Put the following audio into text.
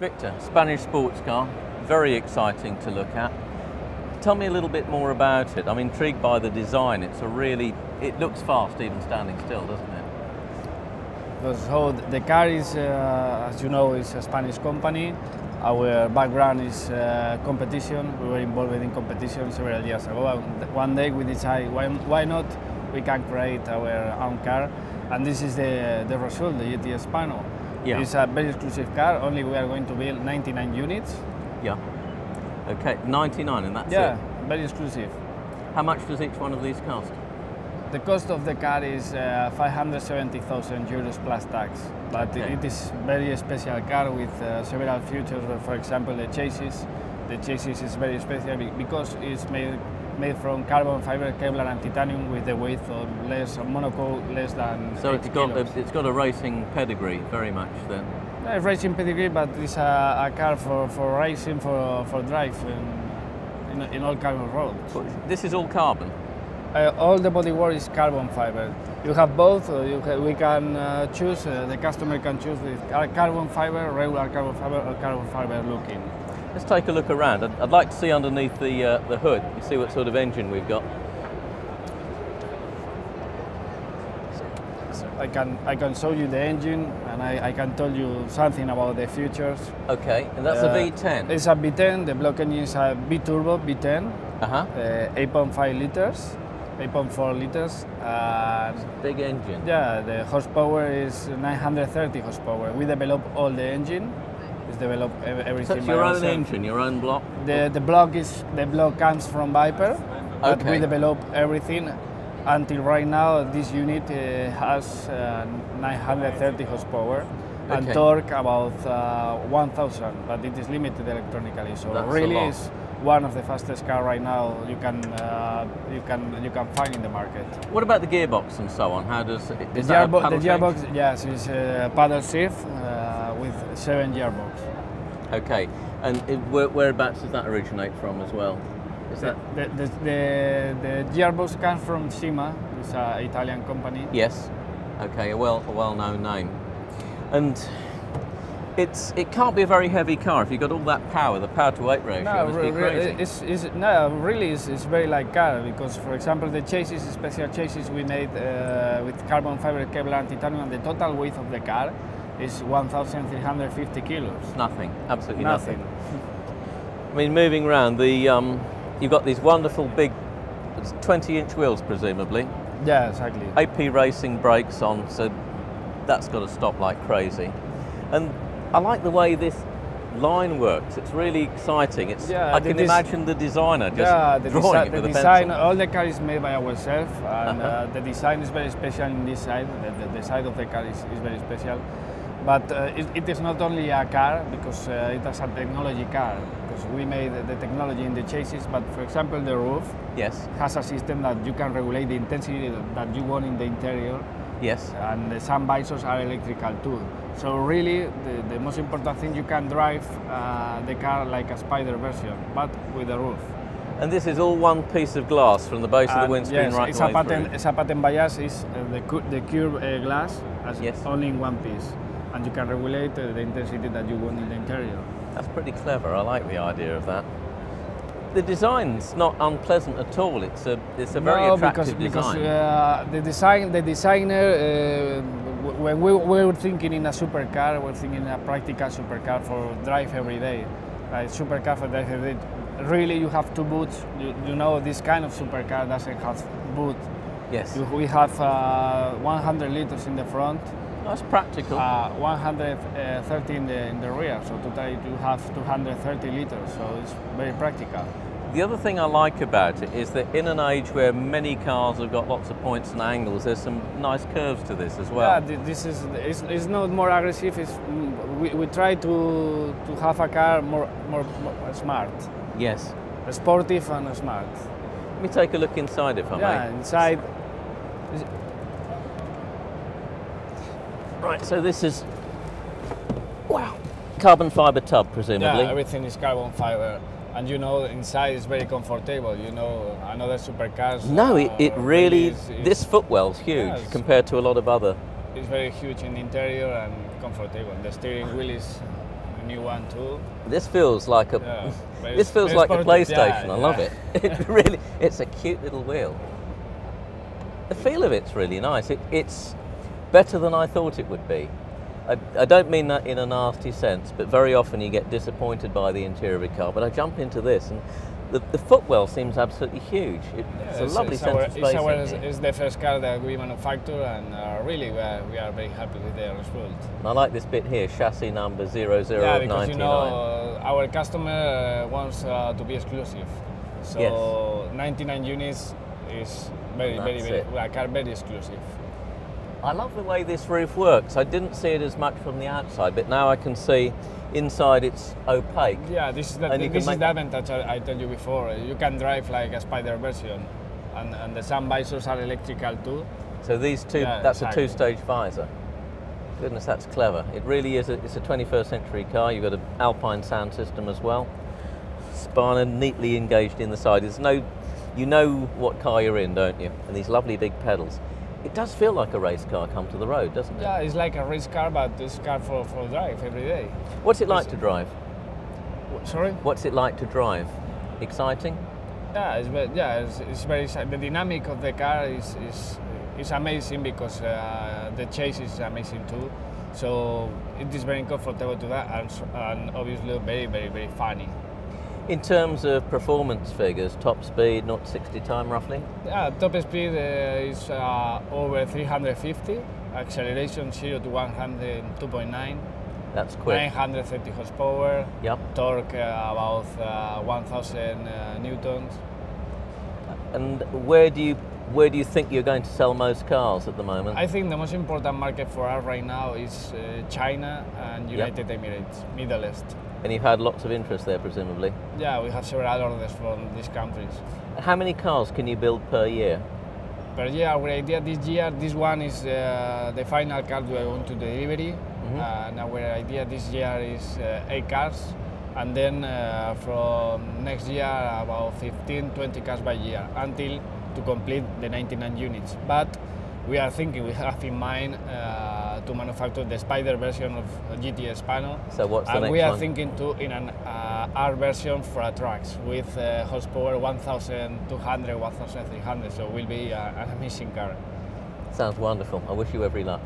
Victor, Spanish sports car, very exciting to look at. Tell me a little bit more about it. I'm intrigued by the design. It looks fast even standing still, doesn't it? So the car is, as you know, is a Spanish company. Our background is competition. We were involved in competition several years ago. And one day we decided, why not we can create our own car? And this is the result, the GT Spano. Yeah. It's a very exclusive car. Only we are going to build 99 units. Yeah. Okay, 99 and that's it? Yeah, very exclusive. How much does each one of these cost? The cost of the car is 570,000 euros plus tax, but okay. It is very special car with several features. For example, the chassis. The chassis is very special because it's made from carbon fiber, Kevlar, and titanium with the weight of monocoque less than. So 8 kilos. it's got a racing pedigree, very much then. Racing pedigree, but it's a car for racing, for drive in all kind of roads. This is all carbon? All the bodywork is carbon fiber. You have both. We can choose. The customer can choose with carbon fiber, regular carbon fiber, or carbon fiber looking. Let's take a look around. I'd like to see underneath the hood. You see what sort of engine we've got. I can show you the engine, and I can tell you something about the features. Okay, and that's a V10. It's a V10. The block engine is a B-turbo V10. 8.5 liters. 8.4 liters. Big engine. Yeah, the horsepower is 930 horsepower. We develop all the engine. We develop everything. So it's your own engine, your own block. The block comes from Viper, but we develop everything. Until right now, this unit has 930 horsepower and torque about 1,000, but it is limited electronically. So that's really, it's one of the fastest cars right now you can find in the market. What about the gearbox and so on? How does it? The gearbox, yes, is paddle shift with 7 gearbox. Okay, and whereabouts does that originate from as well? Is that the gearbox comes from Cima? It's an Italian company. Yes. Okay, a well-known name, and it can't be a very heavy car if you've got all that power. The power-to-weight ratio must be crazy. It's very light car because, for example, the chassis, special chassis we made with carbon fiber, Kevlar, and titanium. And the total weight of the car is 1,350 kilos. Nothing. Absolutely nothing. I mean, moving around you've got these wonderful big 20-inch wheels, presumably. Yeah, exactly. AP Racing brakes on, so that's got to stop like crazy. And I like the way this line works. It's really exciting. I can imagine the designer just drawing it with a pencil. All the car is made by ourselves, and the design is very special in this side. The side of the car is very special. But it is not only a car because it is a technology car. Because we made the technology in the chassis, but for example, the roof has a system that you can regulate the intensity that you want in the interior. Yes. And some visors are electrical too. So really, the most important thing, you can drive the car like a Spider version, but with a roof. And this is all one piece of glass from the base of the windscreen right the way through. It's a patent by us. Is the curved glass only in one piece, and you can regulate the intensity that you want in the interior. That's pretty clever. I like the idea of that. The design's not unpleasant at all. It's a very attractive design. Because the designer, when we were thinking in a supercar, we're thinking in a practical supercar for drive every day, like supercar for drive every day. Really, you have 2 boots. You know, this kind of supercar doesn't have boot. Yes. We have 100 liters in the front. That's practical. 130 in the rear, so today you have 230 liters, so it's very practical. The other thing I like about it is that in an age where many cars have got lots of points and angles, there's some nice curves to this as well. Yeah, it's not more aggressive. We try to have a car more smart. Yes. Sportive and smart. Let me take a look inside if I may. Yeah, inside. Right, so this is, wow, carbon fiber tub, presumably. Yeah, everything is carbon fiber. And you know, inside is very comfortable. You know, another supercars. No, it really, this footwell's huge compared to a lot of other. It's very huge in the interior and comfortable. The steering wheel is new one too. This feels like a this feels like a PlayStation. I love it. It really, it's a cute little wheel. The feel of it's really nice. It's better than I thought it would be. I don't mean that in a nasty sense, but very often you get disappointed by the interior of a car. But I jump into this, and the footwell seems absolutely huge. It's a lovely sense of space. It's the first car that we manufacture, and really we are very happy with the result. And I like this bit here, chassis number 0099. Yeah, because you know our customer wants to be exclusive. So yes. 99 units is very exclusive. I love the way this roof works. I didn't see it as much from the outside, but now I can see inside it's opaque. Yeah, this is the advantage I told you before. You can drive like a Spider version, and the sun visors are electrical too. So these two, that's exactly. A two-stage visor. Goodness, that's clever. It really is. It's a 21st century car. You've got an Alpine sound system as well. Spano neatly engaged in the side. There's no, you know what car you're in, don't you? And these lovely big pedals. It does feel like a race car come to the road, doesn't it? Yeah, it's like a race car, but it's a car for drive every day. What's it like to drive? Sorry? What's it like to drive? Exciting? Yeah, it's very exciting. The dynamic of the car is amazing because the chase is amazing too. So it is very comfortable to that, and obviously very funny. In terms of performance figures, top speed, 0 to 60 time roughly? Yeah, top speed is over 350, acceleration 0 to 100 2.9. That's quick. 930 horsepower, yep. Torque about 1000 newtons. And where do you think you're going to sell most cars at the moment? I think the most important market for us right now is China and United Emirates, Middle East. And you've had lots of interest there, presumably? Yeah, we have several orders from these countries. How many cars can you build per year? Per year, our idea this year, this one is the final car we want to delivery. And our idea this year is 8 cars. And then from next year, about 15, 20 cars by year, until to complete the 99 units. But we are thinking, we have in mind to manufacture the Spider version of GT Spano. So what's the next one? And we are thinking to in an R version for trucks with horsepower 1,200, 1,300. So it will be an amazing car. Sounds wonderful. I wish you every luck.